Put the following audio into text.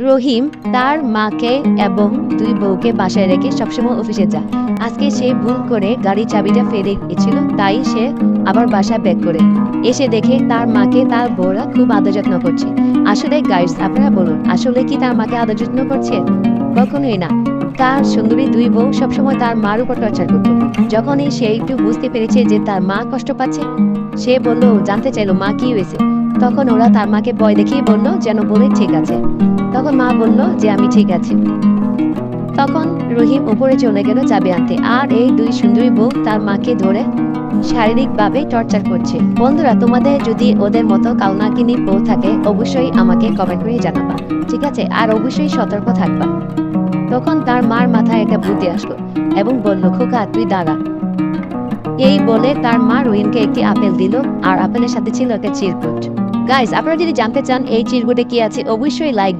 রহিম তার মাকে এবং দুই বউকে বাসায় রেখে সবসময় অফিসে যায়। আজকে সে ভুল করে গাড়ি চাবিটা ফেলে গেছিল, তাই সে আবার বাসায় ব্যাক করে এসে দেখে তার মাকে তার বউরা খুব আদর যত্ন করছে। আসলে গাইস, আপনারা বলুন, আসলে কি তার মাকে আদর যত্ন করছে? কখনোই না। তার সুন্দরী দুই বউ সবসময় তার মার উপর টর্চার করত। যখনই সে একটু বুঝতে পেরেছে যে তার মা কষ্ট পাচ্ছে, সে বলল, জানতে চাইলো মা কি হয়েছে। তখন ওরা তার মাকে ভয় দেখিয়ে বলল যেন বলে ঠিক আছে। তখন মা বলল যে আমি ঠিক আছি। তখন রহিম উপরে চলে গেল চাবি আনতে, আর এই দুই সুন্দরী বউ তার মাকে ধরে শারীরিকভাবে টর্চার করছে। বন্ধুরা, তোমাদের যদি ওদের মতো কালনাকিনী বউ থাকে অবশ্যই আমাকে কমেন্ট করে জানাবা, ঠিক আছে? আর অবশ্যই সতর্ক থাকবা। তখন তার মার মাথায় একটা বুদ্ধি আসলো এবং বলল, খোকা তুই দাঁড়া। এই বলে তার মা রহিমকে একটি আপেল দিল, আর আপেলের সাথে ছিল একটা চিরকুট। গাইস, আপনারা যদি জানতে চান এই চিরকুটে কি আছে অবশ্যই লাইক